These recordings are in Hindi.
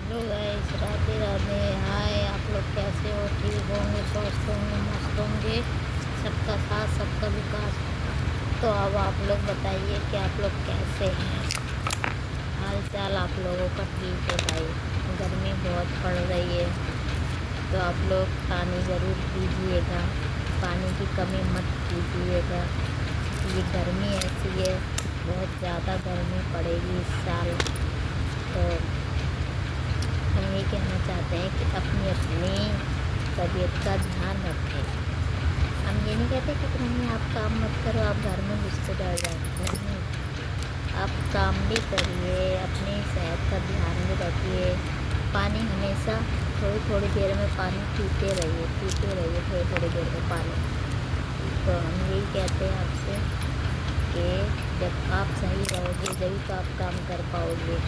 Hello guys, Radhe Radhe. Hi, आप लोग कैसे हो? ठीक होंगे, स्वस्थ होंगे, मस्त होंगे। सबका साथ, सबका विकास। तो अब आप लोग बताइए कि आप लोग कैसे हैं। हाल चाल आप लोगों का ठीक है भाई। गर्मी बहुत पड़ रही है, तो आप लोग पानी ज़रूर पीजिएगा। पानी की कमी मत कीजिएगा। ये गर्मी ऐसी है, बहुत ज़्यादा गर्मी पड़ेगी इस साल। तो हम ये कहना चाहते हैं कि अपनी अपनी तबीयत का ध्यान रखें। हम ये नहीं कहते कि नहीं आप काम मत करो, आप घर में घुस के बैठ जाओ। नहीं, आप काम भी करिए, अपनी सेहत का ध्यान भी रखिए। पानी हमेशा थोड़ी थोड़ी देर में पानी पीते रहिए, पीते रहिए थोड़ी थोड़ी देर में पानी। तो हम यही कहते हैं आपसे कि जब आप सही रहोगे जभी तो आप काम कर पाओगे,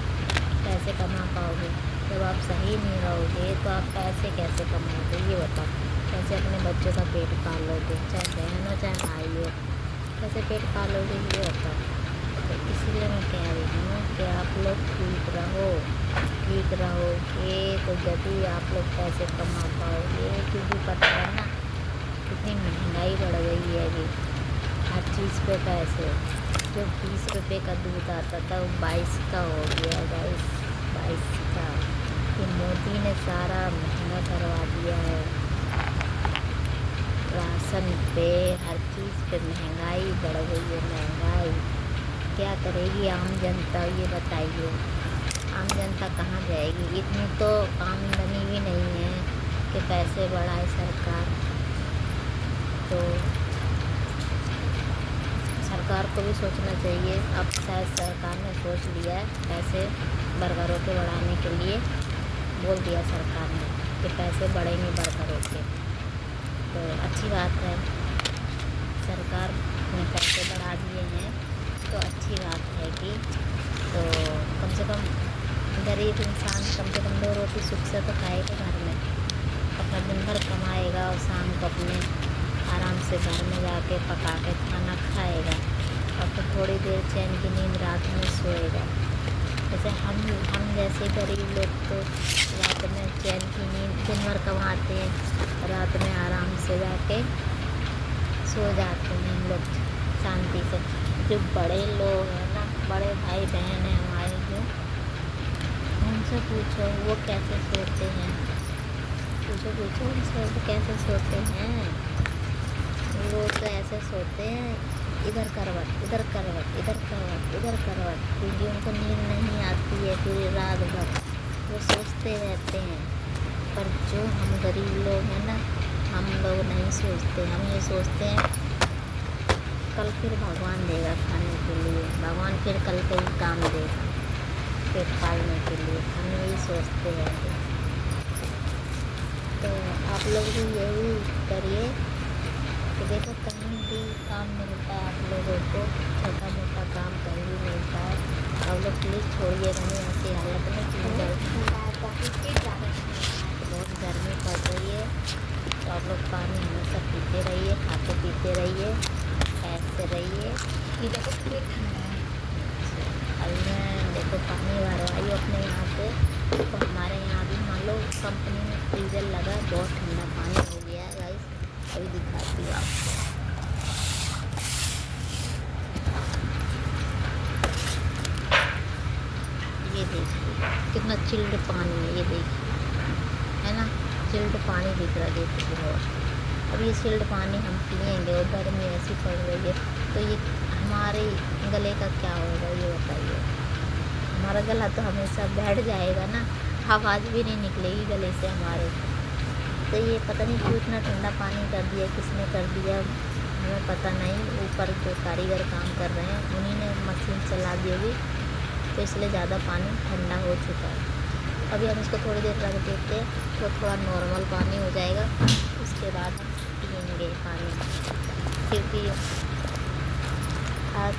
पैसे कमा पाओगे। जब आप सही नहीं रहोगे तो आप पैसे कैसे कमाओगे, ये बताओ। कैसे अपने बच्चों का पेट पालोगे, चाहे बहन हो चाहे भाई हो, कैसे पेट पालोगे, ये बताओ। तो इसलिए मैं कह रही हूँ कि आप लोग ठीक रहो। ठीक रहोगे तो जब भी आप लोग पैसे कमा पाओगे, क्योंकि पता है ना कितनी महंगाई बढ़ गई है अभी। हर चीज़ पे पैसे। जो 20 रुपए का दूध आता था वो 22 का हो गया गाइस, 22 का। ये मोदी ने सारा महंगा करवा दिया है। राशन पे, हर चीज़ पे महंगाई बढ़ गई है, महंगाई। क्या करेगी आम जनता, ये बताइए। आम जनता कहाँ जाएगी? इतनी तो आमदनी भी नहीं है कि पैसे बढ़ाए सरकार। तो सरकार को भी सोचना चाहिए। अब शायद सरकार ने सोच लिया है, पैसे वर्करों के बढ़ाने के लिए बोल दिया सरकार ने कि पैसे बढ़ेंगे वर्करों के। तो अच्छी बात है, सरकार ने पैसे बढ़ा दिए हैं तो अच्छी बात है कि तो कम से कम गरीब इंसान कम से कम 2 रोटी सुख से तो खाएगा घर में। अपना दिन भर कमाएगा और शाम को अपने आराम से घर में जाके पका के खाना खाएगा और फिर थोड़ी देर चैन की नींद रात में सोएगा। जैसे हम जैसे गरीब लोग तो रात में चैन की नींद दिन भर कमाते हैं, रात में आराम से जाके सो जाते हैं हम लोग शांति से। जो बड़े लोग हैं ना, बड़े भाई बहन हैं हमारे, जो उनसे पूछो वो कैसे सोते हैं। पूछो उनसे वो कैसे सोते हैं। वो तो ऐसे सोते हैं, इधर करवट इधर करवट इधर करवट इधर करवट, क्योंकि उनको नींद नहीं आती है पूरी रात भर। वो सोचते रहते हैं। पर जो हम गरीब लोग हैं ना, हम लोग नहीं सोचते। हम ये सोचते हैं कल फिर भगवान देगा खाने के लिए, भगवान फिर कल कहीं काम देगा पेट पालने के लिए। हम यही सोचते रहते हैं। तो आप लोग भी यही करिए कि देखो कहीं भी काम मिलता है आप लोगों को, छोटा मोटा काम कहीं भी मिलता है, आप लोग प्लीज़ छोड़िएगा नहीं ऐसी हालत में कि बहुत गर्मी पड़ रही है। तो आप लोग पानी हमेशा पीते रहिए, खाते पीते रहिए, ऐसे रहिए। अभी मैं देखो पानी भरवाई अपने यहाँ पे, तो हमारे यहाँ भी मान लो कंपनी में फ्रीजर लगा, बहुत ठंडा पानी हो गया है गाइस। अभी दिखाती हूँ आपको। ये देखिए कितना चिल्ड पानी है, ये देखिए, है ना, चिल्ड पानी दिख रहा है, देखिए बहुत। अब ये चिल्ड पानी हम पिएंगे और गर्मी ऐसी पड़ रही है, तो ये हमारे गले का क्या होगा, ये बताइए। हमारा गला तो हमेशा बैठ जाएगा ना, आवाज़ भी नहीं निकलेगी गले से हमारे। तो ये पता नहीं क्यों इतना ठंडा पानी कर दिया, किसने कर दिया हमें पता नहीं। ऊपर जो कारीगर काम कर रहे हैं उन्हीं ने मशीन चला दी होगी, तो इसलिए ज़्यादा पानी ठंडा हो चुका है। अभी हम इसको थोड़ी देर रख देते हैं तो थोड़ा नॉर्मल पानी हो जाएगा, उसके बाद हम पिएंगे पानी। क्योंकि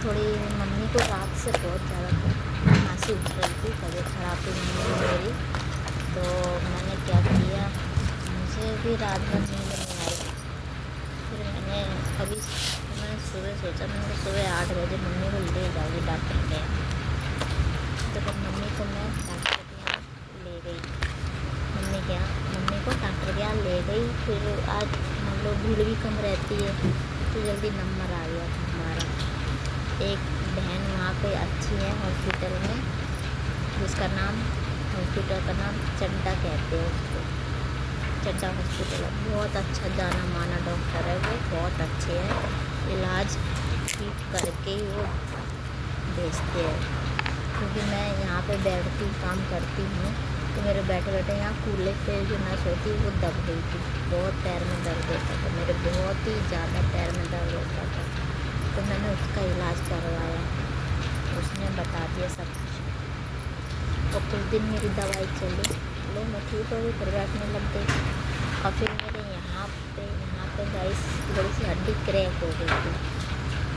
थोड़ी मम्मी को रात से बहुत ज़्यादा खांसी उठ रही थी, तबीयत खराब थी मम्मी मेरी। तो मैंने क्या किया, मुझे भी रात भर नींद नहीं आई। फिर मैंने सुबह सोचा, मैंने सुबह 8 बजे मम्मी को ले जाऊँगी डॉक्टर के यहाँ। तो फिर मम्मी को मैं डॉक्टर के यहाँ ले गई। ले गई। फिर आज मतलब भीड़ भी कम रहती है तो जल्दी नंबर आ गया था हमारा। एक बहन वहाँ पे अच्छी है हॉस्पिटल में, जिसका नाम, हॉस्पिटल का नाम चड्डा कहते हैं उसको, चड्डा हॉस्पिटल है। बहुत अच्छा जाना माना डॉक्टर है वो, बहुत अच्छे हैं, इलाज ठीक करके ही वो भेजते हैं। क्योंकि मैं यहाँ पे बैठती काम करती हूँ तो मेरे बैठे बैठे यहाँ कूल्हे पे जो नस होती है वो दब गई थी, बहुत पैर में दर्द होता था मेरे, बहुत ही ज़्यादा पैर में दर्द होता था। तो मैंने उसका इलाज करवाया, उसने बता दिया सब कुछ। और कुछ दिन मेरी दवाई चली, लो मैं ठीक हो गई, फिर बैठने लग गई। और फिर मेरे यहाँ पे गाइस थोड़ी सी हड्डी क्रैक हो गई थी,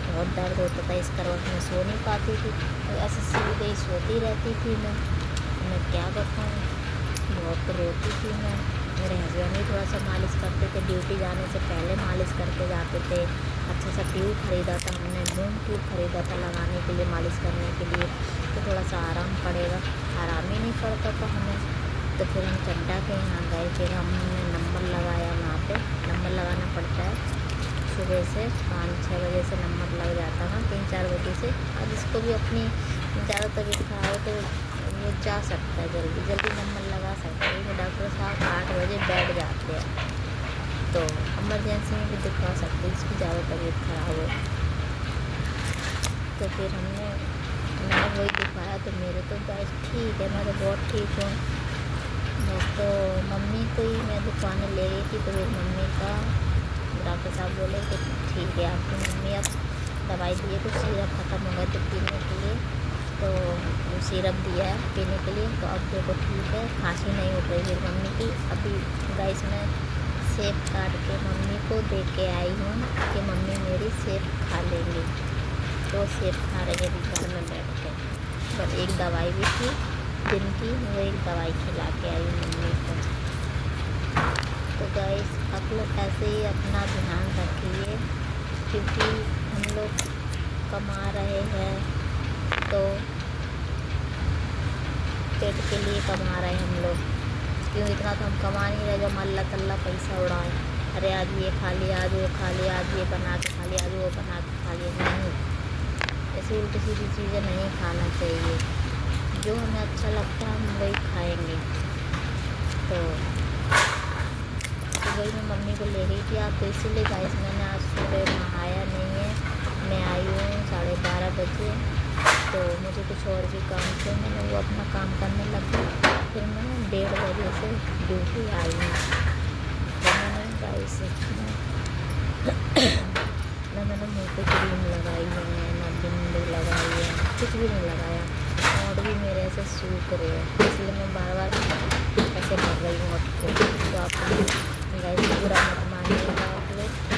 बहुत दर्द होता था, इस करवट में सो नहीं पाती थी, तो ऐसे सीधे ही सोती रहती थी मैं क्या बताऊँ, बहुत रोती थी मैं। मेरे हस्बैंड भी थोड़ा सा मालिश करते थे, ड्यूटी जाने से पहले मालिश करके जाते थे। अच्छा सा ट्यूब खरीदा था हमने, मूंग ट्यूब खरीदा था लगाने के लिए, मालिश करने के लिए, तो थोड़ा सा आराम पड़ेगा, आराम ही नहीं पड़ता था हमें। तो फिर हम चड्डा के यहाँ गए, फिर हमने नंबर लगाया, वहाँ पे नंबर लगाना पड़ता है सुबह से 5-6 बजे से नंबर लग जाता है, 3-4 बजे से। और जिसको भी अपनी ज़्यादा तबीयत खराब हो तो वो जा सकता है, जल्दी जल्दी नंबर लगा सकता है। क्योंकि डॉक्टर साहब 8 बजे बैठ जाते हैं, तो इमरजेंसी में भी दिखा सकते हैं जिसकी ज़्यादा तबीयत खराब हो। तो फिर मैंने वही दिखाया, तो मेरे तो बस ठीक है, मैं तो बहुत ठीक हूँ। बस तो मम्मी को ही मैं दिखाने ले गई थी, तो फिर मम्मी का डॉक्टर साहब बोले कि ठीक है आपकी मम्मी अब दवाई दिए, तो सिरप ख़त्म हो गया तो पीने के लिए, तो वो सिरप दिया है पीने के लिए, तो अब देखो ठीक है, खांसी नहीं उठ रही है मम्मी की। अभी गाइस मैं सेब काट के मम्मी को दे के आई हूँ कि मम्मी मेरी सेब खा लेंगी, तो सेब खा रही है घर में बैठ के। पर एक दवाई भी थी दिन की, वो एक दवाई खिला के आई मम्मी को। तो गाइस आप लोग ऐसे ही अपना ध्यान रखिए, क्योंकि हम लोग कमा रहे हैं तो पेट के लिए कमा रहे हैं हम लोग, क्यों इतना तो हम कमा नहीं रहे जो हम अल्लाह तल्ला पैसा उड़ाएं। अरे आज ये खा लिया, आज वो खा लिया, आज ये बना के खा लिया, आज वो बना के खा लिया, नहीं, ऐसी उल्टी सीधी चीज़ें नहीं खाना चाहिए। जो हमें अच्छा लगता है हम वही खाएंगे। तो वही मैं मम्मी को ले गई थी आप, तो इसीलिए गाइस मैंने आज सुबह नहाया नहीं है, मैं आई हूँ 12:30 बजे। तो मुझे कुछ और भी काम थे, मैंने वो अपना काम करने लग गई। फिर मैं 1:30 बजे से ड्यूटी आई हूँ। तो मैंने गाइस मैंने मुँह पे क्रीम लगाई है, ना बिंदी लगाई है, कुछ भी नहीं लगाया, और भी मेरे ऐसे सूख रहे हैं, इसलिए मैं बार बार ऐसे कर रही हूँ आपको। तो आप गाइस बुरा मत मानिएगा आप लोग।